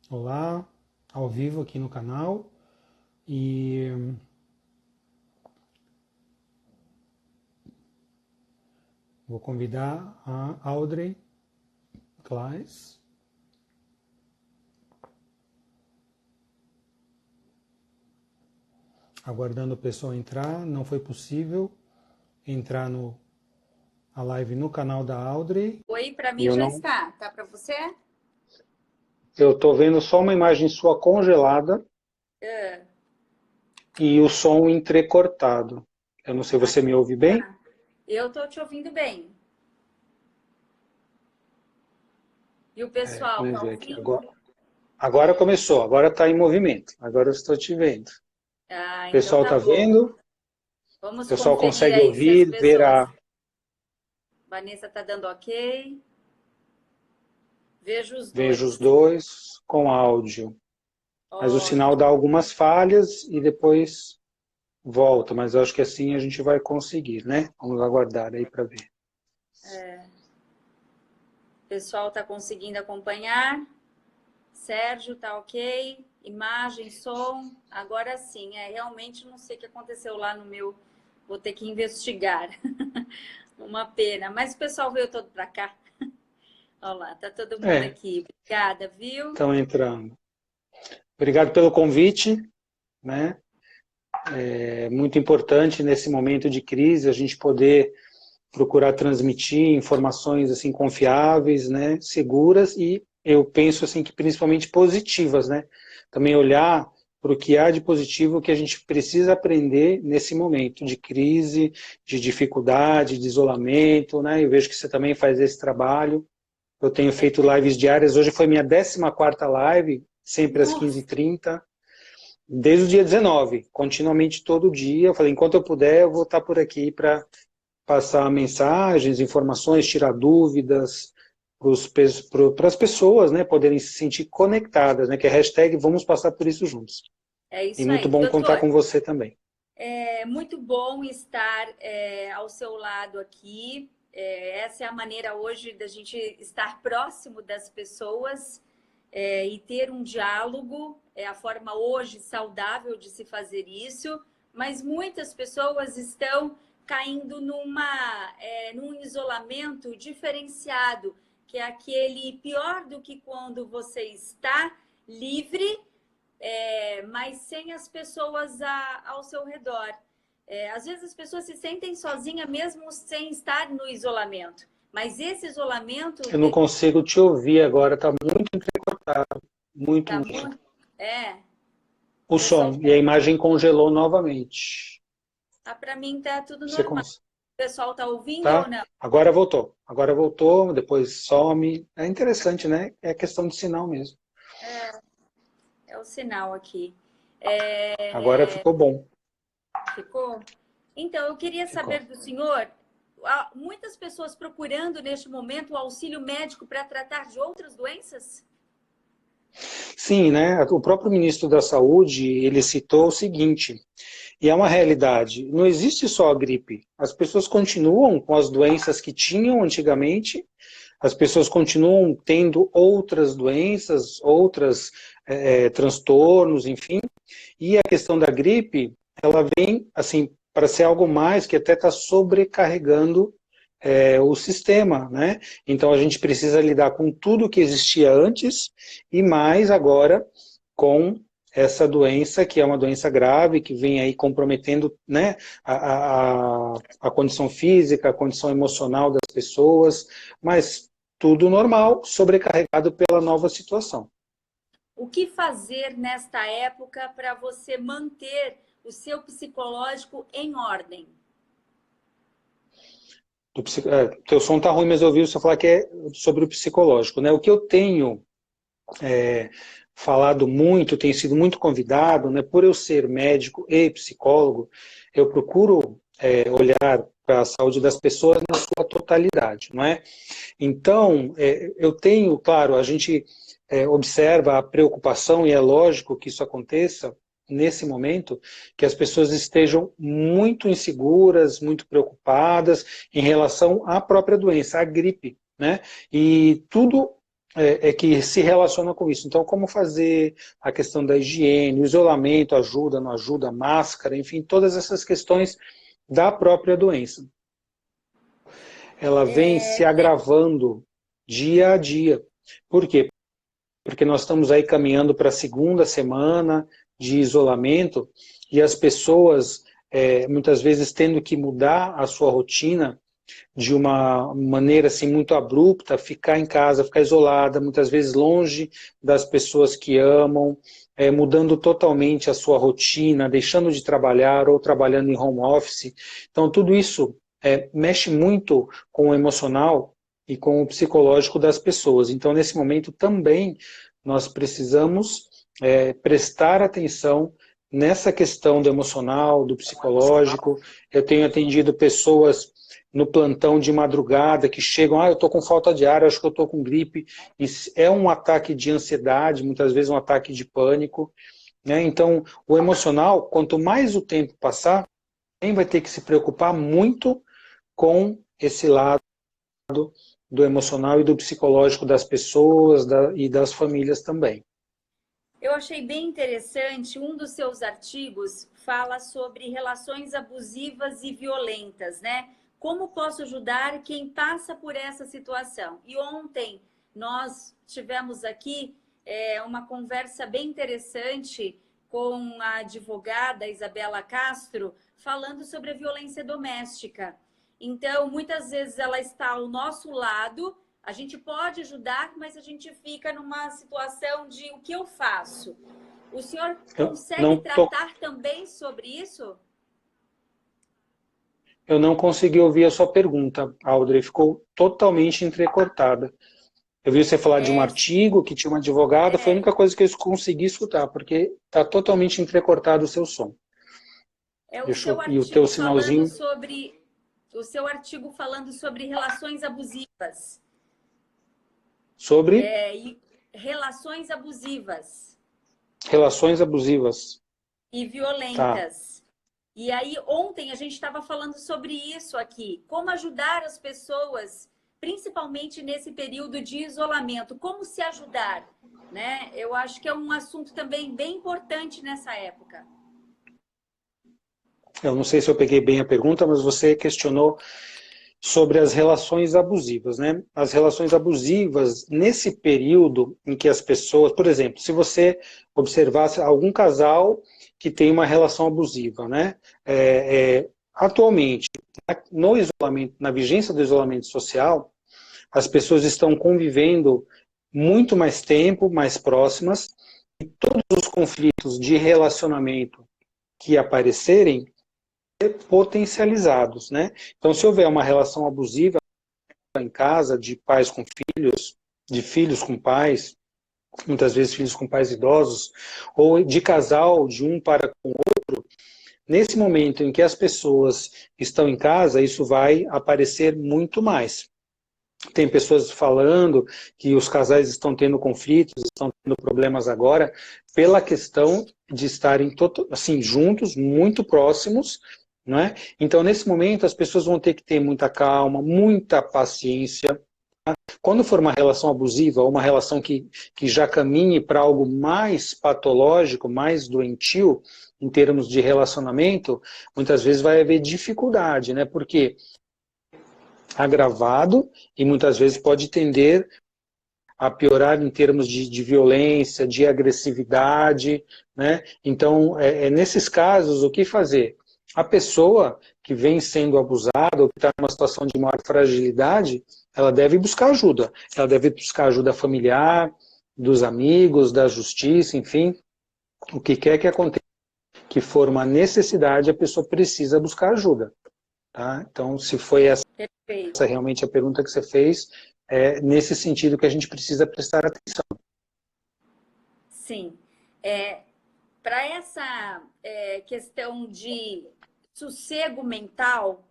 Olá, ao vivo aqui no canal e vou convidar a Audrey Claes. Aguardando o pessoal entrar, não foi possível entrar a live no canal da Audrey. Oi, para E mim eu já não, está. Tá para você? eu estou vendo só uma imagem sua congelada Ah, e o som entrecortado. Eu não sei, ah, você me ouve bem? tá. Eu tô te ouvindo bem. E o pessoal Vamos tá ver aqui ouvindo? agora. Agora começou, agora está em movimento. Agora eu estou te vendo. O Ah, então pessoal tá está bom. vendo? O Vamos pessoal conferir consegue aí se as ouvir, ver pessoas. a. Vanessa tá dando ok. Vejo os Vejo os dois. dois com áudio. Mas o sinal dá Ótimo. algumas falhas e depois volta. Mas eu acho que assim a gente vai conseguir, né? Vamos aguardar aí para ver. O pessoal tá conseguindo acompanhar. Sérgio tá ok. Imagem, som. Agora sim. Realmente não sei o que aconteceu lá no meu. Vou ter que investigar. Uma pena. Mas o pessoal veio todo para cá. Olha lá, tá todo mundo É, aqui. Obrigada, viu? estão entrando. Obrigado pelo convite, né? É muito importante nesse momento de crise a gente poder procurar transmitir informações assim confiáveis, né, seguras e eu penso assim que principalmente positivas, né? Também olhar para o que há de positivo que a gente precisa aprender nesse momento de crise, de dificuldade, de isolamento, né? Eu vejo que você também faz esse trabalho. Eu tenho feito lives diárias. Hoje foi minha 14ª live, sempre às Nossa, 15h30. Desde o dia 19, continuamente todo dia. Eu falei, enquanto eu puder, eu vou estar por aqui para passar mensagens, informações, tirar dúvidas para as pessoas, né, poderem se sentir conectadas, né, que é hashtag vamos passar por isso juntos. é E isso muito aí. bom contar Doutor, com você também. é muito bom estar ao seu lado aqui. Essa é a maneira hoje da gente estar próximo das pessoas e ter um diálogo. É a forma hoje saudável de se fazer isso. Mas muitas pessoas estão caindo num isolamento diferenciado, que é aquele pior do que quando você está livre mas sem as pessoas ao seu redor. Às vezes as pessoas se sentem sozinhas mesmo sem estar no isolamento. Mas esse isolamento Eu não consigo te ouvir agora, está muito entrecortado, muito, tá muito. muito. O O pessoal. som, e a imagem congelou novamente. Para mim tá tudo Você normal. consegue, O pessoal tá ouvindo ou tá? não? Agora voltou, depois some. É interessante, né? É questão de sinal mesmo. É o sinal aqui. Agora É, ficou bom. ficou? Então, eu queria Ficou. saber do senhor. Há muitas pessoas procurando neste momento o auxílio médico para tratar de outras doenças? Sim, né? O próprio ministro da Saúde, ele citou o seguinte, e é uma realidade, não existe só a gripe. As pessoas continuam com as doenças que tinham antigamente, as pessoas continuam tendo outras doenças, outros transtornos, enfim, e a questão da gripe, ela vem, assim, para ser algo mais que até está sobrecarregando o sistema, né? Então a gente precisa lidar com tudo que existia antes e mais agora com essa doença que é uma doença grave que vem aí comprometendo, né, a condição física, a condição emocional das pessoas, mas tudo normal, sobrecarregado pela nova situação. O que fazer nesta época para você manter o seu psicológico em ordem? Teu som tá ruim, mas eu ouvi você falar que é sobre o psicológico, né? O que eu tenho falado muito, tenho sido muito convidado, né, por eu ser médico e psicólogo, eu procuro olhar para a saúde das pessoas na sua totalidade, não é? Então, eu tenho, claro, a gente observa a preocupação, e é lógico que isso aconteça nesse momento, que as pessoas estejam muito inseguras, muito preocupadas em relação à própria doença, à gripe, né? E tudo que se relaciona com isso. Então, como fazer a questão da higiene, o isolamento ajuda, não ajuda, máscara, enfim, todas essas questões da própria doença. Ela vem se agravando dia a dia. Por quê? Porque nós estamos aí caminhando para a segunda semana de isolamento e as pessoas, muitas vezes, tendo que mudar a sua rotina de uma maneira assim muito abrupta, ficar em casa, ficar isolada, muitas vezes longe das pessoas que amam, mudando totalmente a sua rotina, deixando de trabalhar ou trabalhando em home office. Então, tudo isso mexe muito com o emocional e com o psicológico das pessoas. Então, nesse momento também nós precisamos prestar atenção nessa questão do emocional, do psicológico. Eu tenho atendido pessoas no plantão de madrugada que chegam, eu estou com falta de ar, acho que eu estou com gripe. Isso é um ataque de ansiedade, muitas vezes um ataque de pânico, né? Então, o emocional, quanto mais o tempo passar, quem vai ter que se preocupar muito com esse lado do emocional e do psicológico das pessoas e das famílias também. Eu achei bem interessante, um dos seus artigos fala sobre relações abusivas e violentas, né? Como posso ajudar quem passa por essa situação? E ontem nós tivemos aqui uma conversa bem interessante com a advogada Isabela Castro, falando sobre a violência doméstica. Então, muitas vezes ela está ao nosso lado, a gente pode ajudar, mas a gente fica numa situação de o que eu faço? O senhor consegue tratar também sobre isso? Eu não consegui ouvir a sua pergunta, Audrey, ficou totalmente entrecortada. Eu vi você falar de um artigo que tinha uma advogada, foi a única coisa que eu consegui escutar, porque está totalmente entrecortado o seu som. E o teu sinalzinho. O seu artigo falando sobre relações abusivas. Sobre? Relações abusivas. Relações abusivas. E violentas. Tá. E aí, ontem a gente estava falando sobre isso aqui. Como ajudar as pessoas, principalmente nesse período de isolamento. Como se ajudar, né? Eu acho que é um assunto também bem importante nessa época. Eu não sei se eu peguei bem a pergunta, mas você questionou sobre as relações abusivas, né? As relações abusivas, nesse período em que as pessoas, por exemplo, se você observasse algum casal que tem uma relação abusiva, né? Atualmente, no isolamento, na vigência do isolamento social, as pessoas estão convivendo muito mais tempo, mais próximas, e todos os conflitos de relacionamento que aparecerem potencializados, né? Então, se houver uma relação abusiva em casa, de pais com filhos, de filhos com pais, muitas vezes filhos com pais idosos, ou de casal, de um para com o outro, nesse momento em que as pessoas estão em casa, isso vai aparecer muito mais. Tem pessoas falando que os casais estão tendo conflitos, estão tendo problemas agora, pela questão de estarem assim, juntos, muito próximos, não é? Então, nesse momento, as pessoas vão ter que ter muita calma, muita paciência. Tá? Quando for uma relação abusiva, ou uma relação que já caminhe para algo mais patológico, mais doentio, em termos de relacionamento, muitas vezes vai haver dificuldade, né? Porque agravado e muitas vezes pode tender a piorar em termos de violência, de agressividade, né? Então, nesses casos, o que fazer? A pessoa que vem sendo abusada ou que está numa situação de maior fragilidade, ela deve buscar ajuda. Ela deve buscar ajuda familiar, dos amigos, da justiça, enfim, o que quer que aconteça, que for uma necessidade, a pessoa precisa buscar ajuda. Tá? Então, se foi essa realmente a pergunta que você fez, é nesse sentido que a gente precisa prestar atenção. Sim. Para essa questão de sossego mental,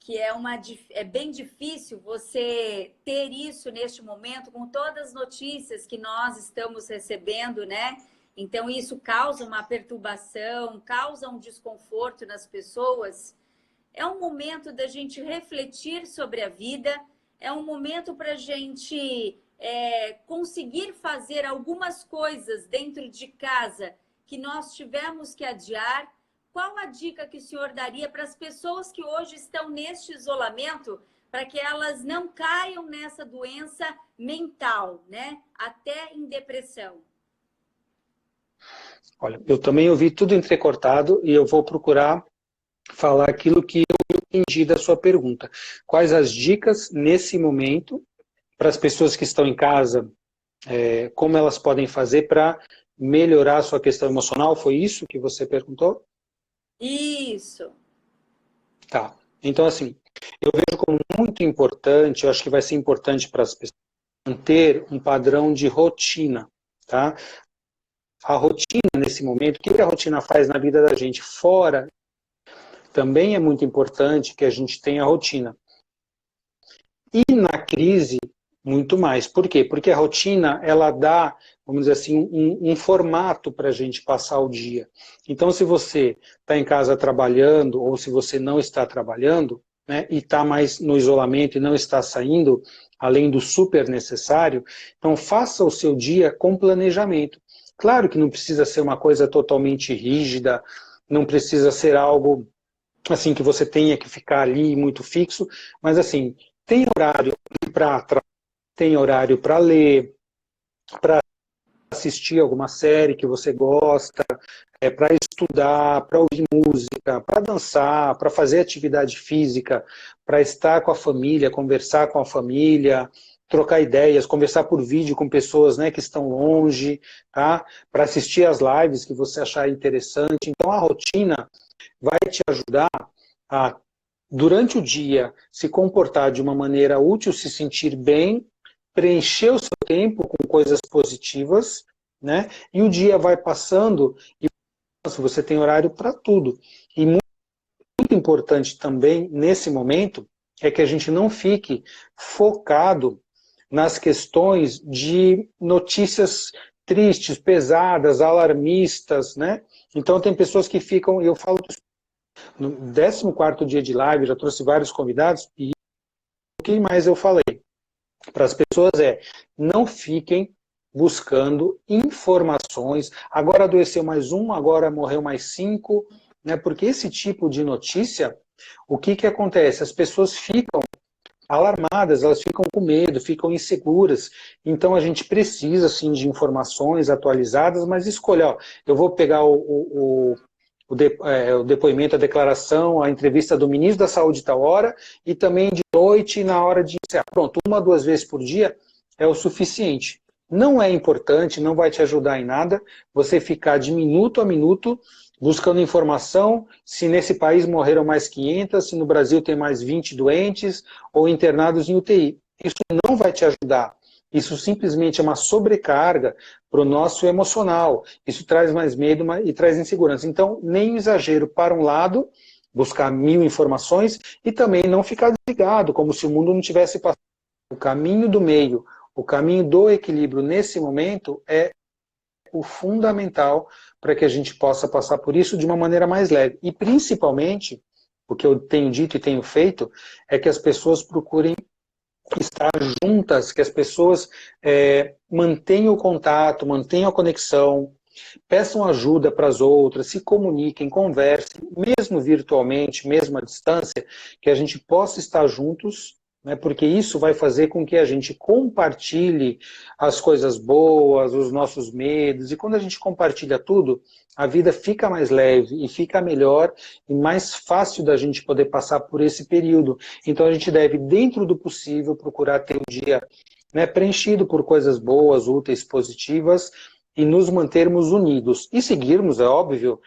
que é bem difícil você ter isso neste momento, com todas as notícias que nós estamos recebendo, né? Então, isso causa uma perturbação, causa um desconforto nas pessoas. É um momento da gente refletir sobre a vida, é um momento para a gente conseguir fazer algumas coisas dentro de casa que nós tivemos que adiar, qual a dica que o senhor daria para as pessoas que hoje estão neste isolamento, para que elas não caiam nessa doença mental, né? Até em depressão? Olha, eu também ouvi tudo entrecortado e eu vou procurar falar aquilo que eu entendi da sua pergunta. Quais as dicas nesse momento para as pessoas que estão em casa, como elas podem fazer para melhorar a sua questão emocional? Foi isso que você perguntou? Isso. Tá. Então, assim, eu vejo como muito importante, eu acho que vai ser importante para as pessoas manter um padrão de rotina, tá? A rotina nesse momento, o que a rotina faz na vida da gente fora, também é muito importante que a gente tenha rotina. E na crise, muito mais. Por quê? Porque a rotina, ela dá, vamos dizer assim, um formato para a gente passar o dia. Então, se você está em casa trabalhando, ou se você não está trabalhando, né, e está mais no isolamento e não está saindo, além do super necessário, então faça o seu dia com planejamento. Claro que não precisa ser uma coisa totalmente rígida, não precisa ser algo assim que você tenha que ficar ali muito fixo, mas assim, tem horário para tem horário para ler, para assistir alguma série que você gosta, para estudar, para ouvir música, para dançar, para fazer atividade física, para estar com a família, conversar com a família, trocar ideias, conversar por vídeo com pessoas, né, que estão longe, tá? Para assistir as lives que você achar interessante. Então a rotina vai te ajudar a, durante o dia, se comportar de uma maneira útil, se sentir bem, preencher o seu tempo com coisas positivas, né? E o dia vai passando e você tem horário para tudo. E muito importante também, nesse momento, é que a gente não fique focado nas questões de notícias tristes, pesadas, alarmistas, né? Então tem pessoas que ficam, eu falo no 14º dia de live, já trouxe vários convidados, e o que mais eu falei para as pessoas não fiquem buscando informações, agora adoeceu mais um, agora morreu mais 5, né? Porque esse tipo de notícia, o que que acontece? As pessoas ficam alarmadas, elas ficam com medo, ficam inseguras. Então a gente precisa sim de informações atualizadas, mas escolha, ó, eu vou pegar o depoimento, a declaração, a entrevista do ministro da Saúde tal hora, e também de noite na hora de encerrar. Pronto, 1 a 2 vezes por dia é o suficiente. Não é importante, não vai te ajudar em nada você ficar de minuto a minuto buscando informação se nesse país morreram mais 500, se no Brasil tem mais 20 doentes ou internados em UTI. Isso não vai te ajudar. Isso simplesmente é uma sobrecarga para o nosso emocional. Isso traz mais medo e traz insegurança. Então, nem exagero para um lado, buscar 1000 informações, e também não ficar desligado, como se o mundo não tivesse passado. O caminho do meio, o caminho do equilíbrio nesse momento é o fundamental para que a gente possa passar por isso de uma maneira mais leve. E principalmente, o que eu tenho dito e tenho feito, é que as pessoas procurem estar juntas, que as pessoas mantenham o contato, mantenham a conexão, peçam ajuda para as outras, se comuniquem, conversem, mesmo virtualmente, mesmo à distância, que a gente possa estar juntos, né, porque isso vai fazer com que a gente compartilhe as coisas boas, os nossos medos, e quando a gente compartilha tudo, a vida fica mais leve e fica melhor e mais fácil da gente poder passar por esse período. Então a gente deve, dentro do possível, procurar ter o dia, né, preenchido por coisas boas, úteis, positivas, e nos mantermos unidos. E seguirmos, é óbvio,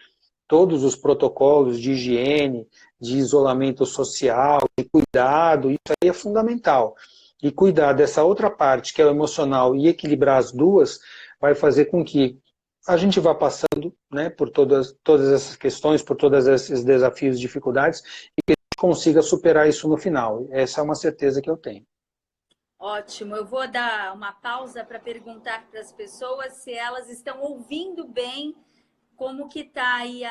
todos os protocolos de higiene, de isolamento social, de cuidado, isso aí é fundamental. E cuidar dessa outra parte, que é o emocional, e equilibrar as duas, vai fazer com que a gente vá passando, né, por todas essas questões, por todos esses desafios, dificuldades, e que a gente consiga superar isso no final. Essa é uma certeza que eu tenho. Ótimo, eu vou dar uma pausa para perguntar para as pessoas se elas estão ouvindo bem, como que tá aí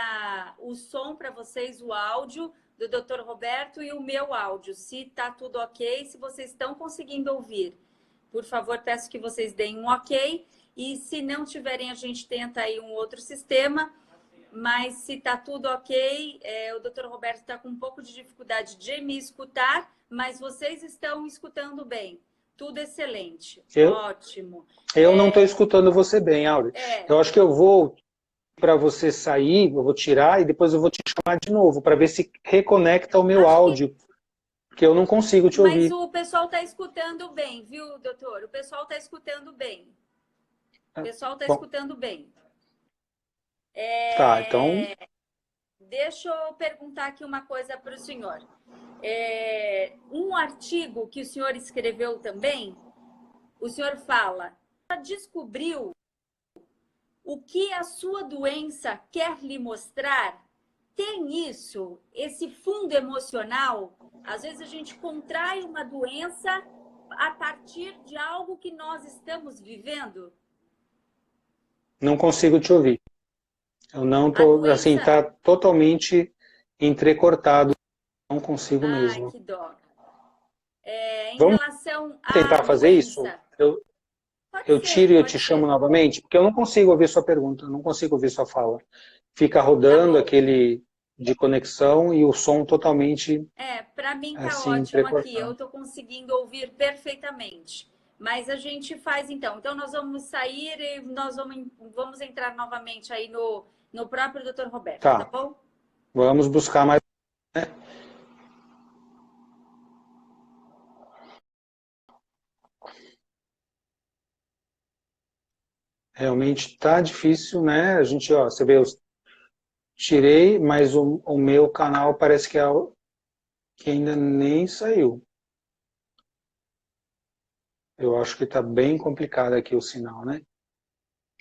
o som para vocês, o áudio do Dr. Roberto e o meu áudio, se tá tudo ok, se vocês estão conseguindo ouvir. Por favor, peço que vocês deem um ok. E se não tiverem, a gente tenta aí um outro sistema. Mas se está tudo ok, o Dr. Roberto está com um pouco de dificuldade de me escutar, mas vocês estão escutando bem. Tudo excelente. Ótimo. Eu não estou escutando você bem, Áurea. Eu acho que eu vou, para você sair, eu vou tirar e depois eu vou te chamar de novo, para ver se reconecta o meu áudio, porque eu não consigo te ouvir. Mas o pessoal está escutando bem, viu, doutor? O pessoal está escutando bem. O pessoal está escutando bem. Tá, então... Deixa eu perguntar aqui uma coisa para o senhor. Um artigo que o senhor escreveu também, o senhor fala, descobriu o que a sua doença quer lhe mostrar? Tem isso, esse fundo emocional? Às vezes a gente contrai uma doença a partir de algo que nós estamos vivendo? Não consigo te ouvir. Eu não tô, assim, tá totalmente entrecortado. Não consigo mesmo. Ai, que dó. Vamos tentar fazer isso? Eu tiro e eu te chamo novamente, porque eu não consigo ouvir sua pergunta, não consigo ouvir sua fala. Fica rodando aquele de conexão e o som totalmente... para mim tá assim, ótimo aqui, eu tô conseguindo ouvir perfeitamente. Mas a gente faz então. Então nós vamos sair e nós vamos entrar novamente aí no próprio Dr. Roberto, tá bom? Vamos buscar mais... Realmente tá difícil, né? A gente, ó, você vê, eu tirei, mas o meu canal parece que ainda nem saiu. Eu acho que tá bem complicado aqui o sinal, né?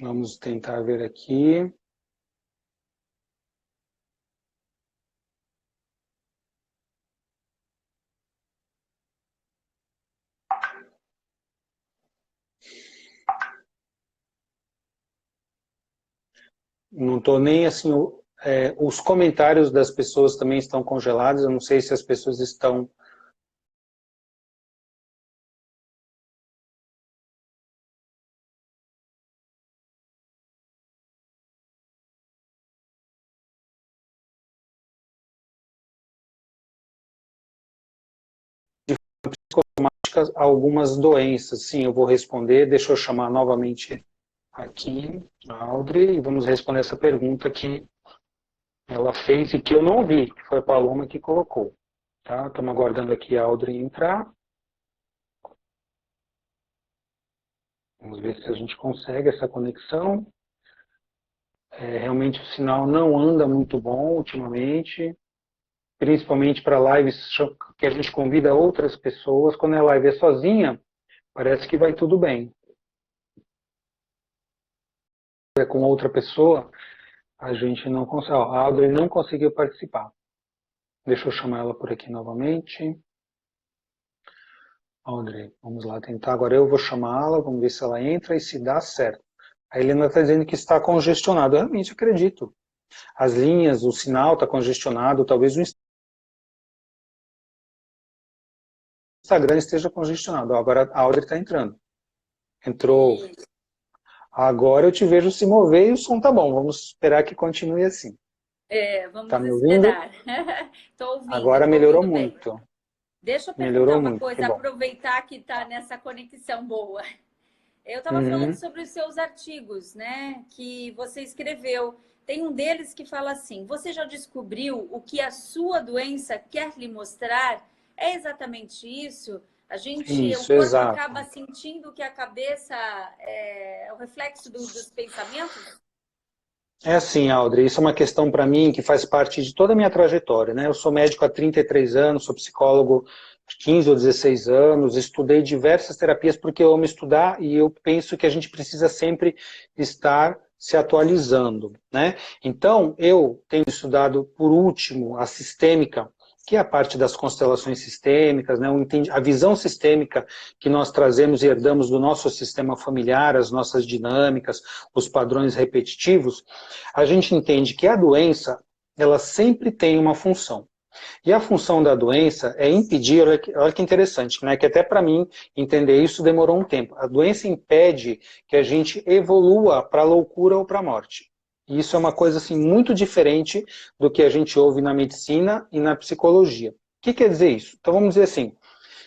Vamos tentar ver aqui. Não estou nem assim... os comentários das pessoas também estão congelados. Eu não sei se as pessoas estão... psicosomáticas, algumas doenças. Sim, eu vou responder. Deixa eu chamar novamente aqui a Audrey e vamos responder essa pergunta que ela fez e que eu não ouvi, que foi a Paloma que colocou. Tá? Estamos aguardando aqui a Audrey entrar. Vamos ver se a gente consegue essa conexão. Realmente o sinal não anda muito bom ultimamente, principalmente para lives que a gente convida outras pessoas. Quando a live é sozinha, parece que vai tudo bem. É com outra pessoa, a gente não consegue. A Audrey não conseguiu participar. Deixa eu chamar ela por aqui novamente. Audrey, vamos lá tentar. Agora eu vou chamá-la, vamos ver se ela entra e se dá certo. A Helena está dizendo que está congestionado. Eu realmente acredito. As linhas, o sinal está congestionado, talvez o Instagram esteja congestionado. Agora a Audrey está entrando. Entrou. Agora eu te vejo se mover e o som tá bom. Vamos esperar que continue assim. Vamos tá me ouvindo? Tô ouvindo. Agora melhorou muito. Bem. Deixa eu perguntar uma coisa, aproveitar que está nessa conexão boa. Eu estava falando sobre os seus artigos, né, que você escreveu. Tem um deles que fala assim: você já descobriu o que a sua doença quer lhe mostrar? É exatamente isso? O corpo acaba sentindo que a cabeça é o reflexo dos pensamentos? É assim, Audrey, isso é uma questão para mim que faz parte de toda a minha trajetória, né? Eu sou médico há 33 anos, sou psicólogo há 15 ou 16 anos, estudei diversas terapias porque eu amo estudar e eu penso que a gente precisa sempre estar se atualizando, né? Então, eu tenho estudado, por último, a sistêmica, que é a parte das constelações sistêmicas, né? A visão sistêmica que nós trazemos e herdamos do nosso sistema familiar, as nossas dinâmicas, os padrões repetitivos, a gente entende que a doença, ela sempre tem uma função. E a função da doença é impedir, olha que interessante, né? Que até para mim entender isso demorou um tempo. A doença impede que a gente evolua para a loucura ou para a morte. E isso é uma coisa assim, muito diferente do que a gente ouve na medicina e na psicologia. O que quer dizer isso? Então vamos dizer assim,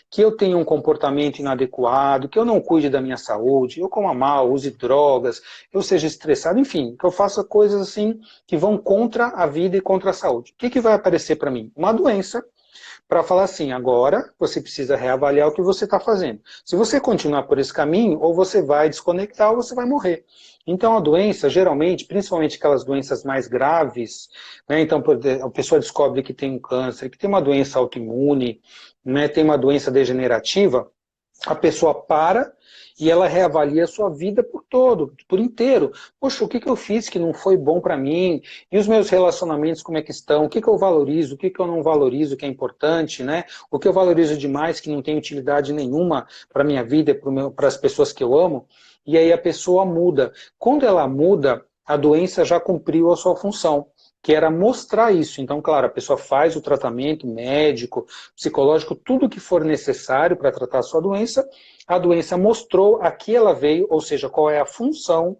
que eu tenha um comportamento inadequado, que eu não cuide da minha saúde, eu coma mal, use drogas, eu seja estressado, enfim, que eu faça coisas assim que vão contra a vida e contra a saúde. O que vai aparecer para mim? Uma doença, para falar assim, agora você precisa reavaliar o que você está fazendo. Se você continuar por esse caminho, ou você vai desconectar ou você vai morrer. Então a doença, geralmente, principalmente aquelas doenças mais graves, né, então a pessoa descobre que tem um câncer, que tem uma doença autoimune, né, tem uma doença degenerativa, a pessoa para e ela reavalia a sua vida por todo, por inteiro. Poxa, o que eu fiz que não foi bom para mim? E os meus relacionamentos como é que estão? O que eu valorizo? O que eu não valorizo que é importante, né? O que eu valorizo demais que não tem utilidade nenhuma para a minha vida e para as pessoas que eu amo? E aí a pessoa muda. Quando ela muda, a doença já cumpriu a sua função, que era mostrar isso. Então, claro, a pessoa faz o tratamento médico, psicológico, tudo que for necessário para tratar a sua doença. A doença mostrou a que ela veio, ou seja, qual é a função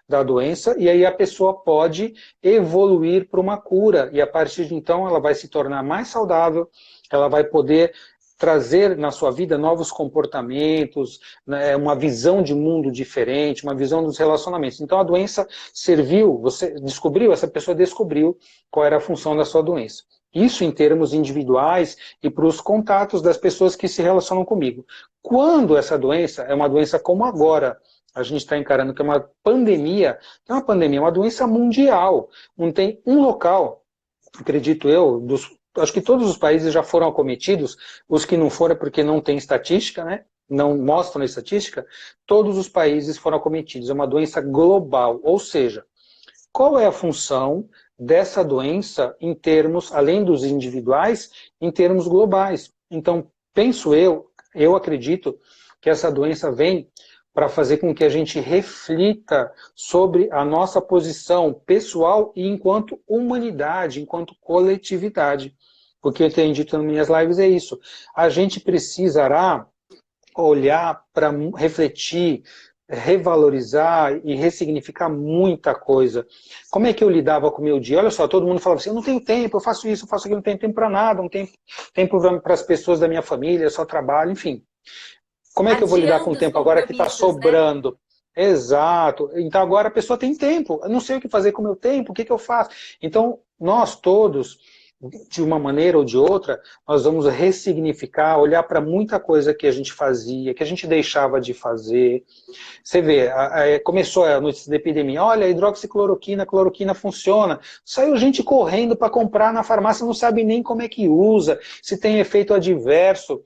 da doença, e aí a pessoa pode evoluir para uma cura, e a partir de então ela vai se tornar mais saudável, ela vai poder trazer na sua vida novos comportamentos, né, uma visão de mundo diferente, uma visão dos relacionamentos. Então a doença serviu, você descobriu, essa pessoa descobriu qual era a função da sua doença. Isso em termos individuais e para os contatos das pessoas que se relacionam comigo. Quando essa doença é uma doença como agora, a gente está encarando que é uma pandemia, é uma doença mundial. Não tem um local, acredito eu, acho que todos os países já foram acometidos, os que não foram é porque não tem estatística, né? Não mostram a estatística, todos os países foram acometidos. É uma doença global, ou seja, qual é a função dessa doença em termos, além dos individuais, em termos globais? Então, penso eu acredito que essa doença vem para fazer com que a gente reflita sobre a nossa posição pessoal e enquanto humanidade, enquanto coletividade. Porque eu tenho dito nas minhas lives é isso. A gente precisará olhar para refletir, revalorizar e ressignificar muita coisa. Como é que eu lidava com o meu dia? Olha só, todo mundo falava assim, eu não tenho tempo, eu faço isso, eu faço aquilo, não tenho tempo para nada, não tenho tempo para as pessoas da minha família, só trabalho, enfim. Como é que eu vou lidar com o tempo agora que está sobrando? Né? Exato. Então agora a pessoa tem tempo. Eu não sei o que fazer com o meu tempo, o que eu faço? Então nós todos, de uma maneira ou de outra, nós vamos ressignificar, olhar para muita coisa que a gente fazia, que a gente deixava de fazer. Você vê, começou a notícia da epidemia, olha, a hidroxicloroquina, a cloroquina funciona. Saiu gente correndo para comprar na farmácia, não sabe nem como é que usa, se tem efeito adverso,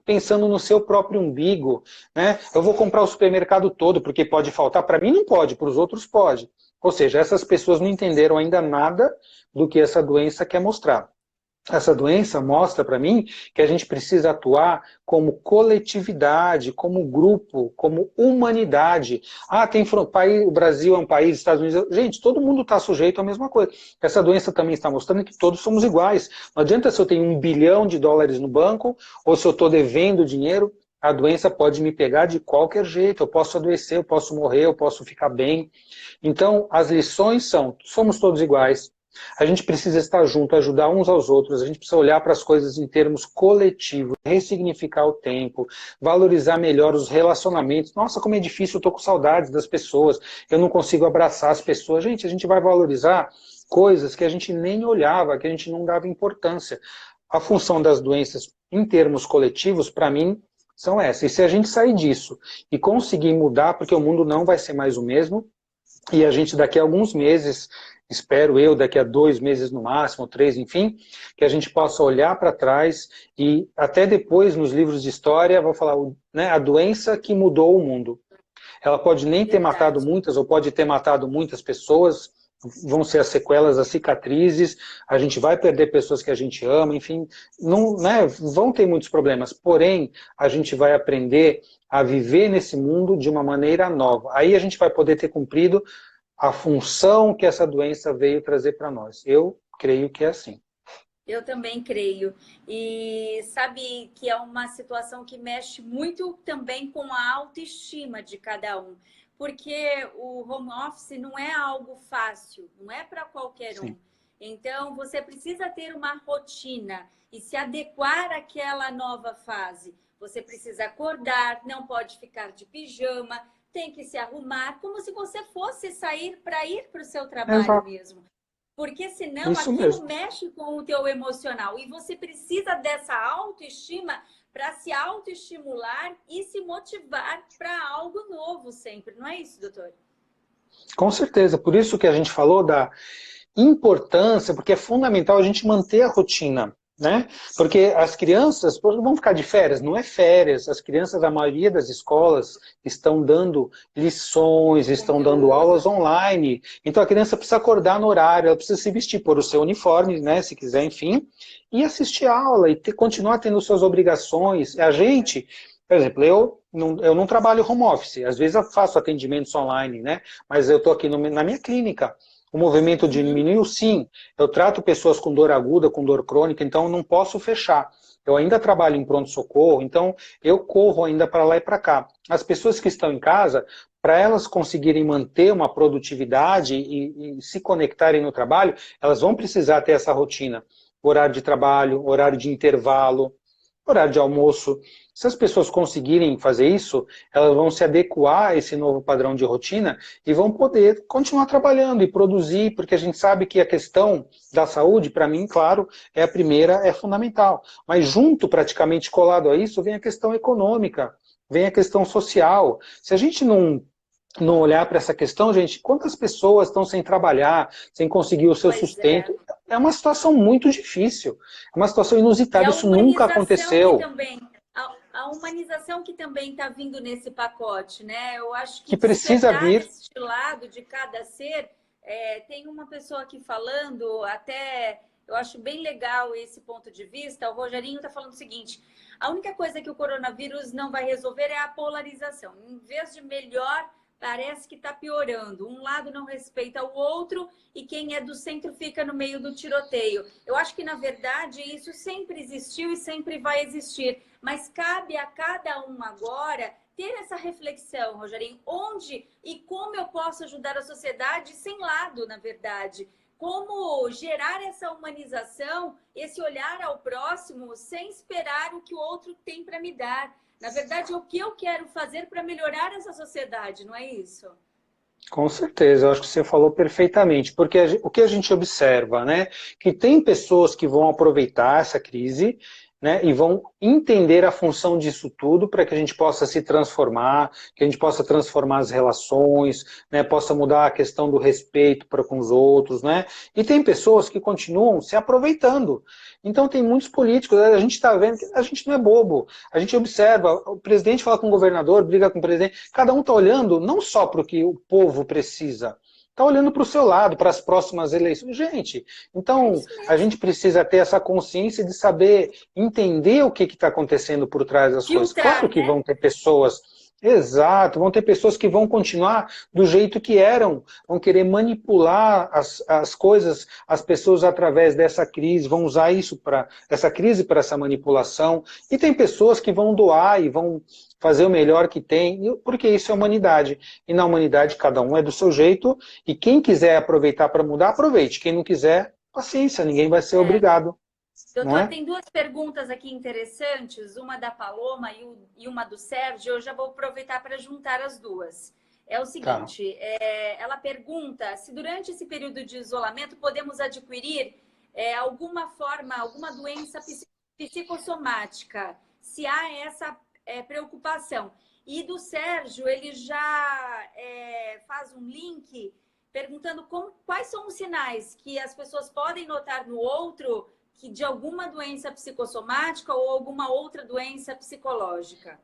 pensando no seu próprio umbigo, né? Eu vou comprar o supermercado todo porque pode faltar, para mim não pode, para os outros pode. Ou seja, essas pessoas não entenderam ainda nada do que essa doença quer mostrar. Essa doença mostra para mim que a gente precisa atuar como coletividade, como grupo, como humanidade. Ah, o Brasil é um país, Estados Unidos... Gente, todo mundo está sujeito à mesma coisa. Essa doença também está mostrando que todos somos iguais. Não adianta se eu tenho $1 bilhão no banco, ou se eu estou devendo dinheiro, a doença pode me pegar de qualquer jeito. Eu posso adoecer, eu posso morrer, eu posso ficar bem. Então, as lições são, somos todos iguais. A gente precisa estar junto, ajudar uns aos outros, a gente precisa olhar para as coisas em termos coletivos, ressignificar o tempo, valorizar melhor os relacionamentos. Nossa, como é difícil, eu estou com saudades das pessoas, eu não consigo abraçar as pessoas. Gente, a gente vai valorizar coisas que a gente nem olhava, que a gente não dava importância. A função das doenças em termos coletivos, para mim, são essas. E se a gente sair disso e conseguir mudar, porque o mundo não vai ser mais o mesmo, e a gente daqui a alguns meses, espero eu, daqui a 2 meses no máximo, 3, enfim, que a gente possa olhar para trás e até depois nos livros de história, vou falar, né, a doença que mudou o mundo. Ela pode nem ter matado muitas, ou pode ter matado muitas pessoas, vão ser as sequelas, as cicatrizes, a gente vai perder pessoas que a gente ama, enfim, não, né, vão ter muitos problemas, porém, a gente vai aprender a viver nesse mundo de uma maneira nova. Aí a gente vai poder ter cumprido a função que essa doença veio trazer para nós. Eu creio que é assim. Eu também creio. E sabe que é uma situação que mexe muito também com a autoestima de cada um. Porque o home office não é algo fácil, não é para qualquer um. Sim. Então, você precisa ter uma rotina e se adequar àquela nova fase. Você precisa acordar, não pode ficar de pijama, tem que se arrumar, como se você fosse sair para ir para o seu trabalho Exato. mesmo. Porque senão Isso aquilo mesmo. mexe com o teu emocional e você precisa dessa autoestima para se autoestimular e se motivar para algo novo sempre. Não é isso, doutor? Com certeza. Por isso que a gente falou da importância, porque é fundamental a gente manter a rotina, né? Porque as crianças vão ficar de férias, não é férias, as crianças da maioria das escolas estão dando lições, estão dando aulas Conteúdo. online, então a criança precisa acordar no horário, ela precisa se vestir, pôr o seu uniforme, né, se quiser, enfim, e assistir a aula, e continuar tendo suas obrigações. A gente, por exemplo, eu não trabalho home office, às vezes eu faço atendimentos online, né, mas eu estou aqui na minha clínica. O movimento Uhum. diminuiu, sim. Eu trato pessoas com dor aguda, com dor crônica, então eu não posso fechar. Eu ainda trabalho em pronto-socorro, então eu corro ainda para lá e para cá. As pessoas que estão em casa, para elas conseguirem manter uma produtividade e se conectarem no trabalho, elas vão precisar ter essa rotina. Horário de trabalho, horário de intervalo, horário de almoço. Se as pessoas conseguirem fazer isso, elas vão se adequar a esse novo padrão de rotina e vão poder continuar trabalhando e produzir, porque a gente sabe que a questão da saúde, para mim, claro, é a primeira, é fundamental. Mas junto, praticamente colado a isso, vem a questão econômica, vem a questão social. Se a gente não olhar para essa questão, gente, quantas pessoas estão sem trabalhar, sem conseguir o seu Pois é. sustento? É uma situação muito difícil, é uma situação E inusitada, a isso nunca humanização que aconteceu, também, a humanização que também está vindo nesse pacote, né? Eu acho que que precisa despertar vir. este lado de cada ser, tem uma pessoa aqui falando, até eu acho bem legal esse ponto de vista. O Rogerinho está falando o seguinte: a única coisa que o coronavírus não vai resolver é a polarização. Em vez de melhor, parece que está piorando. Um lado não respeita o outro e quem é do centro fica no meio do tiroteio. Eu acho que, na verdade, isso sempre existiu e sempre vai existir. Mas cabe a cada um agora ter essa reflexão, Rogerinho, onde e como eu posso ajudar a sociedade sem lado, na verdade. Como gerar essa humanização, esse olhar ao próximo sem esperar o que o outro tem para me dar. Na verdade, é o que eu quero fazer para melhorar essa sociedade, não é isso? Com certeza, eu acho que você falou perfeitamente, porque o que a gente observa, né, que tem pessoas que vão aproveitar essa crise, né, e vão entender a função disso tudo para que a gente possa se transformar, que a gente possa transformar as relações, né, possa mudar a questão do respeito para com os outros, né, e tem pessoas que continuam se aproveitando. Então tem muitos políticos, a gente está vendo que a gente não é bobo, a gente observa, o presidente fala com o governador, briga com o presidente, cada um está olhando não só para o que o povo precisa, está olhando para o seu lado, para as próximas eleições. Gente, É então isso a gente mesmo. precisa ter essa consciência de saber entender o que está acontecendo por trás das coisas. Claro Filtrar, que né? vão ter pessoas, exato, vão ter pessoas que vão continuar do jeito que eram, vão querer manipular as coisas, as pessoas através dessa crise, vão usar isso para essa crise para essa manipulação. E tem pessoas que vão doar e vão fazer o melhor que tem, porque isso é humanidade. E na humanidade cada um é do seu jeito, e quem quiser aproveitar para mudar, aproveite. Quem não quiser, paciência, ninguém vai ser É. obrigado, não Doutor, é? tem duas perguntas aqui interessantes, uma da Paloma e uma do Sérgio. Eu já vou aproveitar para juntar as duas. É o Tá. seguinte, ela pergunta se durante esse período de isolamento podemos adquirir alguma forma, alguma doença psicossomática, se há essa preocupação. E do Sérgio, ele já faz um link perguntando quais são os sinais que as pessoas podem notar no outro que de alguma doença psicossomática ou alguma outra doença psicológica.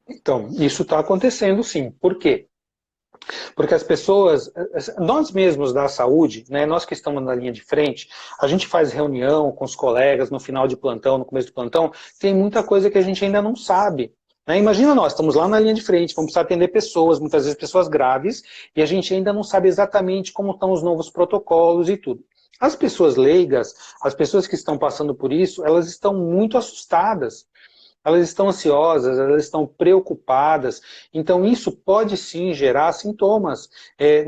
Então, isso está acontecendo sim. Por quê? Porque as pessoas, nós mesmos da saúde, né, nós que estamos na linha de frente, a gente faz reunião com os colegas no final de plantão, no começo do plantão, tem muita coisa que a gente ainda não sabe. Né? Imagina nós, estamos lá na linha de frente, vamos precisar atender pessoas, muitas vezes pessoas graves, e a gente ainda não sabe exatamente como estão os novos protocolos e tudo. As pessoas leigas, as pessoas que estão passando por isso, elas estão muito assustadas. Elas estão ansiosas, elas estão preocupadas. Então, isso pode sim gerar sintomas.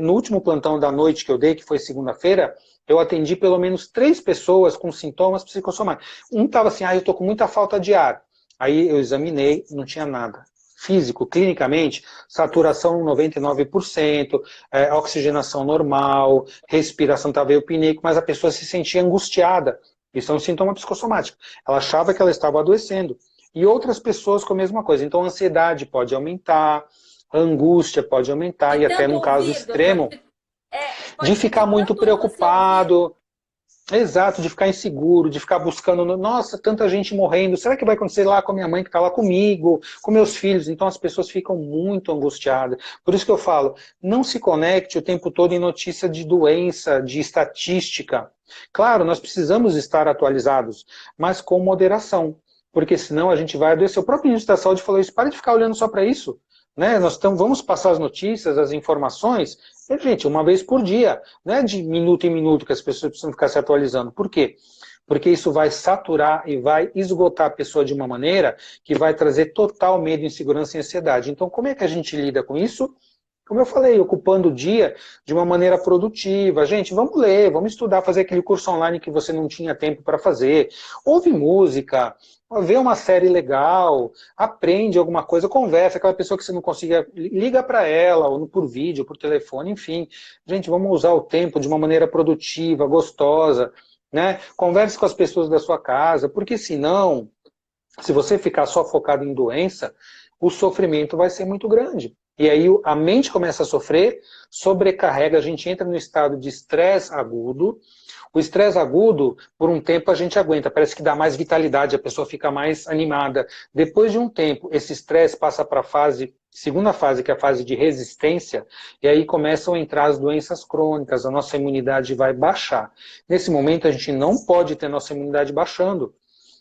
No último plantão da noite que eu dei, que foi segunda-feira, eu atendi pelo menos 3 pessoas com sintomas psicossomáticos. Um estava assim, eu estou com muita falta de ar. Aí eu examinei, não tinha nada. Físico, clinicamente, saturação 99%, oxigenação normal, respiração estava eupneico, mas a pessoa se sentia angustiada. Isso é um sintoma psicossomático. Ela achava que ela estava adoecendo. E outras pessoas com a mesma coisa. Então a ansiedade pode aumentar, a angústia pode aumentar, De e até tanto num caso ouvir, doutor, extremo, pode de ser ficar de muito tanto você ouvir. preocupado, exato, de ficar inseguro, de ficar buscando, nossa, tanta gente morrendo, será que vai acontecer lá com a minha mãe que está lá comigo, com meus filhos? Então as pessoas ficam muito angustiadas. Por isso que eu falo, não se conecte o tempo todo em notícia de doença, de estatística. Claro, nós precisamos estar atualizados, mas com moderação, porque senão a gente vai adoecer. O próprio ministro da Saúde falou isso, para de ficar olhando só para isso. Né? Vamos passar as notícias, as informações, gente, uma vez por dia, não é de minuto em minuto que as pessoas precisam ficar se atualizando. Por quê? Porque isso vai saturar e vai esgotar a pessoa de uma maneira que vai trazer total medo, insegurança e ansiedade. Então, como é que a gente lida com isso? Como eu falei, ocupando o dia de uma maneira produtiva. Gente, vamos ler, vamos estudar, fazer aquele curso online que você não tinha tempo para fazer. Ouve música, vê uma série legal, aprende alguma coisa, conversa, aquela pessoa que você não consiga, liga para ela, ou por vídeo, por telefone, enfim. Gente, vamos usar o tempo de uma maneira produtiva, gostosa, né? Converse com as pessoas da sua casa, porque senão, se você ficar só focado em doença, o sofrimento vai ser muito grande. E aí a mente começa a sofrer, sobrecarrega, a gente entra no estado de estresse agudo. O estresse agudo, por um tempo a gente aguenta, parece que dá mais vitalidade, a pessoa fica mais animada. Depois de um tempo, esse estresse passa para a segunda fase, que é a fase de resistência, e aí começam a entrar as doenças crônicas, a nossa imunidade vai baixar. Nesse momento a gente não pode ter nossa imunidade baixando.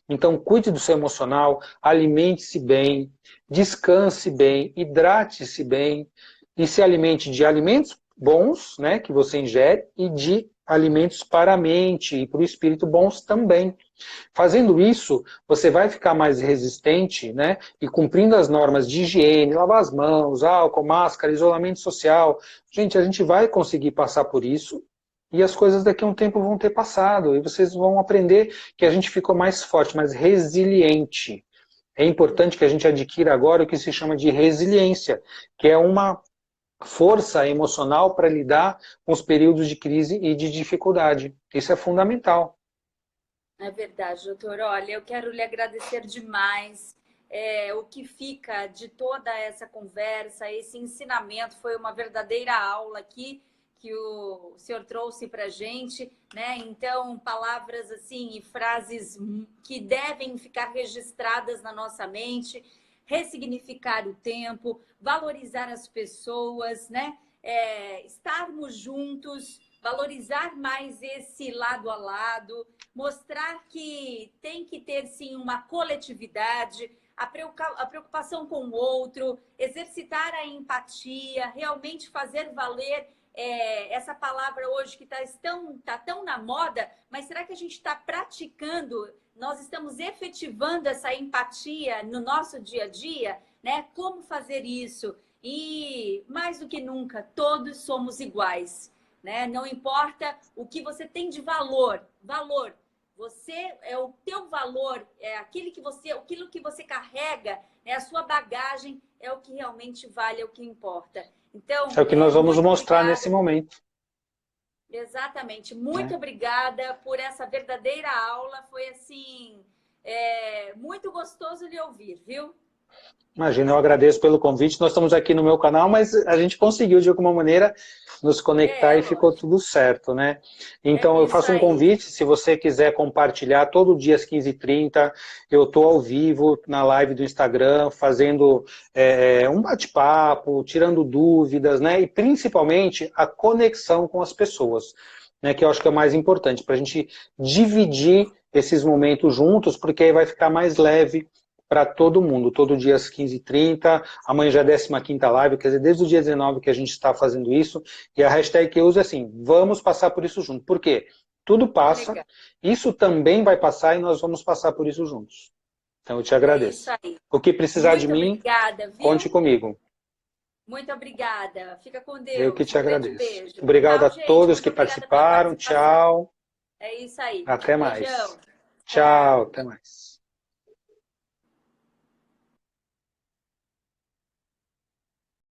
Então, cuide do seu emocional, alimente-se bem, descanse bem, hidrate-se bem e se alimente de alimentos bons, né, que você ingere, e de alimentos para a mente e para o espírito bons também. Fazendo isso, você vai ficar mais resistente, né, e cumprindo as normas de higiene, lavar as mãos, álcool, máscara, isolamento social. Gente, a gente vai conseguir passar por isso. E as coisas daqui a um tempo vão ter passado. E vocês vão aprender que a gente ficou mais forte, mais resiliente. É importante que a gente adquira agora o que se chama de resiliência, que é uma força emocional para lidar com os períodos de crise e de dificuldade. Isso é fundamental. É verdade, doutor. Olha, eu quero lhe agradecer demais. O que fica de toda essa conversa, esse ensinamento, foi uma verdadeira aula aqui que o senhor trouxe para a gente, né? Então, palavras assim e frases que devem ficar registradas na nossa mente, ressignificar o tempo, valorizar as pessoas, né? Estarmos juntos, valorizar mais esse lado a lado, mostrar que tem que ter, sim, uma coletividade, a preocupação com o outro, exercitar a empatia, realmente fazer valer essa palavra hoje que tá tão na moda, mas será que a gente está praticando, nós estamos efetivando essa empatia no nosso dia a dia, né? Como fazer isso? E, mais do que nunca, todos somos iguais, né? Não importa o que você tem de valor, você é o teu valor, aquilo que você carrega, a sua bagagem é o que realmente vale, é o que importa. Então, É o que nós vamos mostrar obrigada. nesse momento. Exatamente. Muito obrigada por essa verdadeira aula. Foi, assim, muito gostoso lhe ouvir, viu? Imagina, eu agradeço pelo convite. Nós estamos aqui no meu canal, mas a gente conseguiu, de alguma maneira, nos conectar e ficou tudo certo, né? Então, eu faço um convite, se você quiser compartilhar, todo dia às 15h30, eu estou ao vivo na live do Instagram, fazendo um bate-papo, tirando dúvidas, né? E, principalmente, a conexão com as pessoas, né? Que eu acho que é o mais importante, para a gente dividir esses momentos juntos, porque aí vai ficar mais leve para todo mundo, todo dia às 15h30, amanhã já é a 15ª live, quer dizer, desde o dia 19 que a gente está fazendo isso, e a hashtag que eu uso é assim, vamos passar por isso junto. Por quê? Tudo passa, Legal. isso também vai passar e nós vamos passar por isso juntos. Então eu te agradeço. É isso aí. O que precisar de Muito mim, obrigada, conte viu? comigo. Muito obrigada. Fica com Eu que Deus. te Um grande agradeço. beijo. Obrigado Tchau, a gente. todos Muito que obrigada pela participaram. participação. Tchau. É isso aí. Até mais. Beijão. Tchau. Tchau. Até mais.